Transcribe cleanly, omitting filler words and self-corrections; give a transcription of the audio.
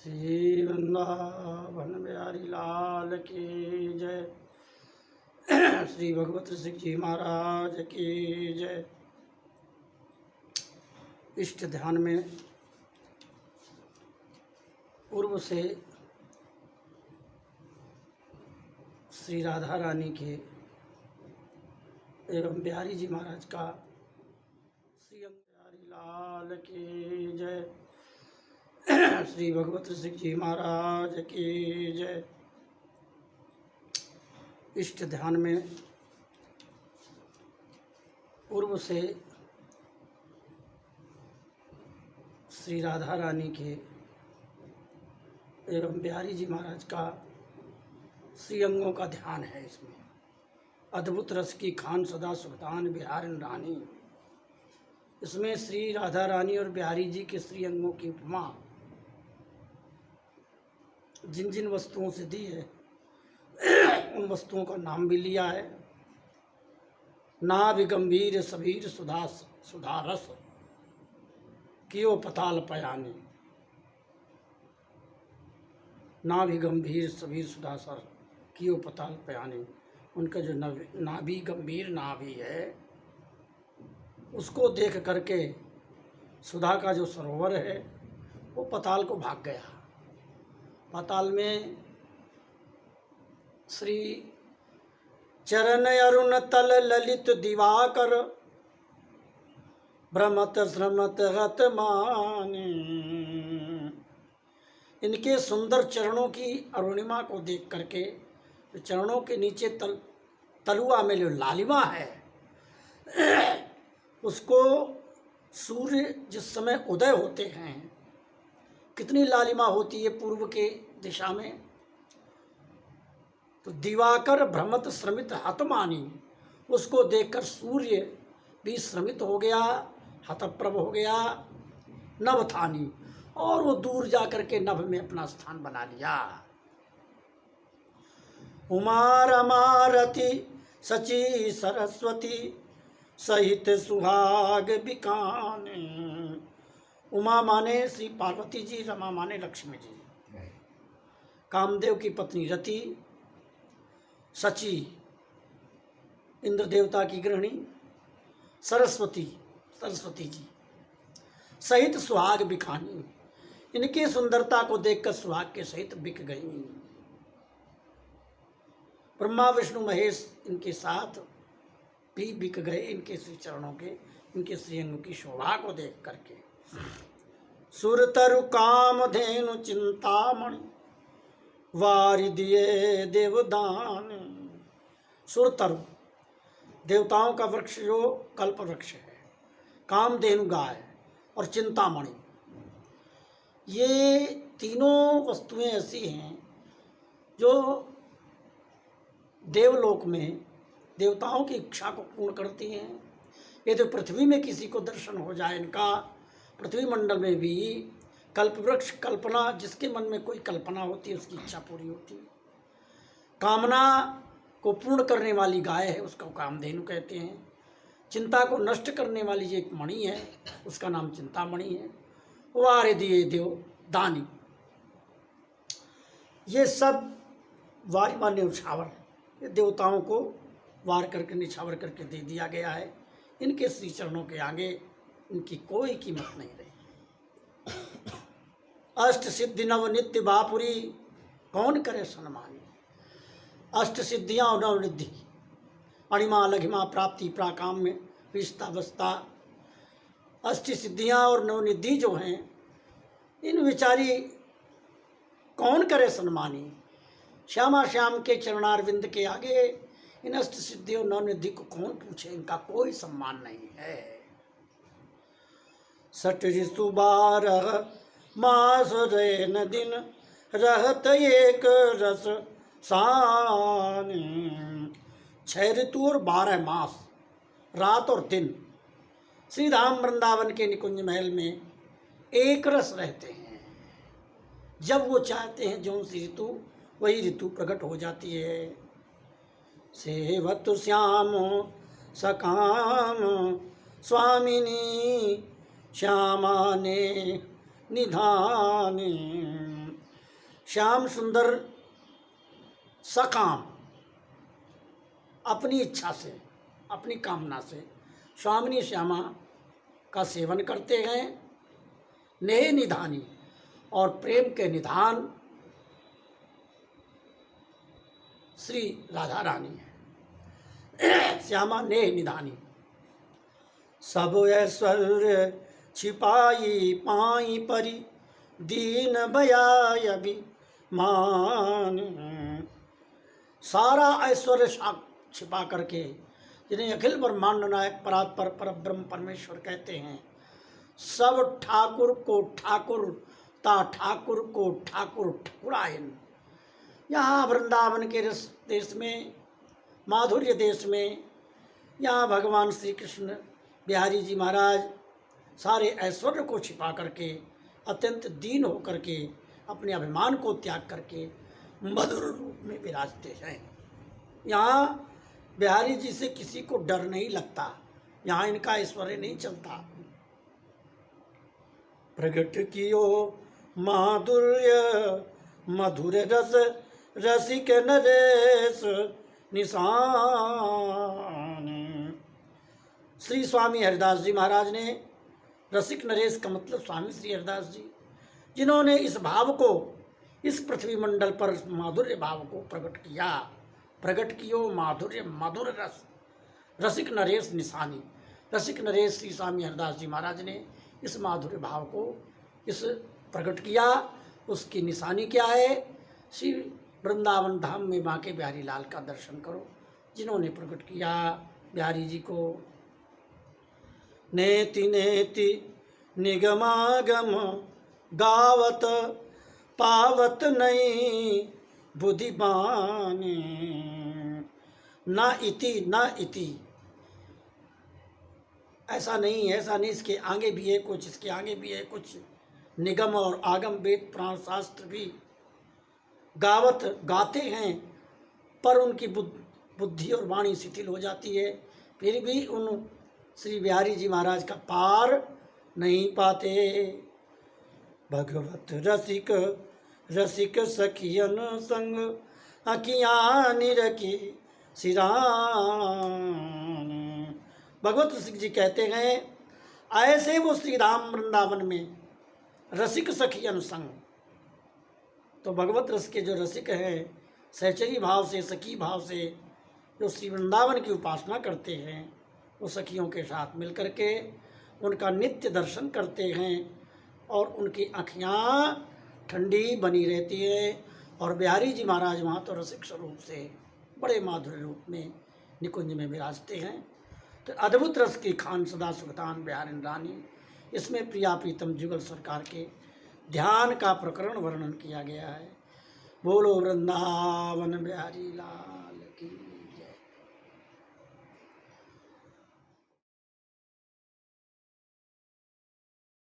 श्री वृंदावन बिहारी लाल की जय। श्री भगवत सिंह जी महाराज की जय। इष्ट ध्यान में पूर्व से श्री राधा रानी के एवं बिहारी जी महाराज का श्री बिहारी लाल की जय। श्री भगवत सिंह जी महाराज की जय। इष्ट ध्यान में पूर्व से श्री राधा रानी के एवं बिहारी जी महाराज का श्री अंगों का ध्यान है। इसमें अद्भुत रस की खान सदा सुल्तान बिहारन रानी, इसमें श्री राधा रानी और बिहारी जी के श्री अंगों की उपमा जिन जिन वस्तुओं से दी है उन वस्तुओं का नाम भी लिया है। नाभि गंभीर सबीर सुधा रस कियो पताल पयानी। नाभि गंभीर सबीर सुधा सर कियो पताल पयानी। उनका जो नाभि गंभीर नाभि है उसको देख करके सुधा का जो सरोवर है वो पताल को भाग गया। पाताल में श्री चरण अरुण तल ललित दिवाकर भ्रमत श्रमत गत मानी। इनके सुंदर चरणों की अरुणिमा को देख करके तो चरणों के नीचे तलुआ में जो लालिमा है उसको सूर्य जिस समय उदय होते हैं कितनी लालिमा होती है पूर्व के दिशा में। तो दिवाकर भ्रमत श्रमित हतमानी, उसको देखकर सूर्य भी श्रमित हो गया, हतप्रभ हो गया। नभथानी, और वो दूर जाकर के नभ में अपना स्थान बना लिया। उमा रमारती सची सरस्वती सहित सुहाग बिकाने। उमा माने श्री पार्वती जी, रमा माने लक्ष्मी जी। कामदेव की पत्नी रति, सची इंद्र देवता की गृहिणी, सरस्वती जी सहित सुहाग बिकानी। इनकी सुंदरता को देखकर सुहाग के सहित बिक गई। ब्रह्मा विष्णु महेश इनके साथ भी बिक गए इनके श्री चरणों के, इनके श्रीअंग की शोभा को देख करके। सुरतरु काम धेनु चिंतामणि वारि दिए देवदान। सुरतरु देवताओं का वृक्ष जो कल्प वृक्ष है, कामधेनु गाय और चिंतामणि, ये तीनों वस्तुएं ऐसी हैं जो देवलोक में देवताओं की इच्छा को पूर्ण करती हैं। यदि पृथ्वी में किसी को दर्शन हो जाए इनका, पृथ्वी मंडल में भी कल्प वृक्ष, कल्पना, जिसके मन में कोई कल्पना होती है उसकी इच्छा पूरी होती है। कामना को पूर्ण करने वाली गाय है, उसको कामधेनु कहते हैं। चिंता को नष्ट करने वाली जो एक मणि है उसका नाम चिंतामणि है। वारे दिए देव दानी, ये सब वारी माने उछावर, ये देवताओं को वार करके निछावर करके दे दिया गया है। इनके श्री चरणों के आगे इनकी कोई कीमत नहीं रही। अष्ट सिद्धि नव नित्य बापुरी कौन करे सन्मानी। अष्ट सिद्धियाँ और नवनिधि, अणिमा लघिमा प्राप्ति प्राकाम में विस्तावस्था। अष्ट सिद्धियाँ और नवनिधि जो हैं इन विचारी कौन करे सन्मानी। श्यामा श्याम के चरणारविंद के आगे इन अष्ट सिद्धि और नवनिधि को कौन पूछे, इनका कोई सम्मान नहीं है। सठ ऋतु 12 मास रैन दिन रहत एक रस सानी। 6 ऋतु और 12 मास, रात और दिन, श्री धाम वृंदावन के निकुंज महल में एक रस रहते हैं। जब वो चाहते हैं जो सी ऋतु, वही ऋतु प्रकट हो जाती है। सेवत श्याम सकाम स्वामिनी श्यामा ने निधानी। श्याम सुंदर सकाम अपनी इच्छा से, अपनी कामना से स्वामिनी श्यामा का सेवन करते हैं। नेह निधानी, और प्रेम के निधान श्री राधा रानी है। श्यामा नेह निधानी। सब ऐश्वर्य छिपाई पाई परी, दीन भयाय अभिमान। सारा ऐश्वर्य छिपा करके, जिन्हें अखिल ब्रह्मांड नायक परात्पर परब्रह्म परमेश्वर कहते हैं, सब ठाकुर को ठाकुर ता ठाकुर को ठाकुर ठकुरायन। यहाँ वृंदावन के देश में, माधुर्य देश में, यहाँ भगवान श्री कृष्ण बिहारी जी महाराज सारे ऐश्वर्य को छिपा करके, अत्यंत दीन होकर के, अपने अभिमान को त्याग करके मधुर रूप में विराजते हैं। यहाँ बिहारी जी से किसी को डर नहीं लगता, यहाँ इनका ऐश्वर्य नहीं चलता। प्रगट कियो माधुर्य मधुर रस, रसिक नरेश निशान। श्री स्वामी हरिदास जी महाराज ने, रसिक नरेश का मतलब स्वामी श्री हरिदास जी, जिन्होंने इस भाव को, इस पृथ्वी मंडल पर माधुर्य भाव को प्रकट किया। प्रकट कियो माधुर्य मधुर रस, रसिक नरेश निशानी। रसिक नरेश श्री स्वामी हरिदास जी महाराज ने इस माधुर्य भाव को इस प्रकट किया। उसकी निशानी क्या है? श्री वृंदावन धाम में बांके बिहारी लाल का दर्शन करो, जिन्होंने प्रकट किया बिहारी जी को। नेति नेति निगमागम गावत, पावत नहीं बुद्धिमान। न इति, ऐसा नहीं, ऐसा नहीं, इसके आगे भी है कुछ, इसके आगे भी है कुछ। निगम और आगम, वेद पुराण शास्त्र भी गावत गाते हैं, पर उनकी बुद्धि और वाणी शिथिल हो जाती है, फिर भी उन श्री बिहारी जी महाराज का पार नहीं पाते। भगवत रसिक रसिक सखियन संग, अखियाँ निरखी सिरान। भगवत रसिक जी कहते हैं, ऐसे वो श्री राम वृंदावन में रसिक सखियन संग। तो भगवत रस के जो रसिक हैं, सहचरी भाव से, सखी भाव से जो श्री वृंदावन की उपासना करते हैं, वो सखियों के साथ मिलकर के उनका नित्य दर्शन करते हैं और उनकी आँखियाँ ठंडी बनी रहती है। और बिहारी जी महाराज वहाँ तो रसिक स्वरूप से बड़े माधुर्य रूप में निकुंज में विराजते हैं। तो अद्भुत रस की खान सदा सुल्तान बिहारिन रानी, इसमें प्रिया प्रीतम जुगल सरकार के ध्यान का प्रकरण वर्णन किया गया है। बोलो वृंदावन बिहारी लाल की।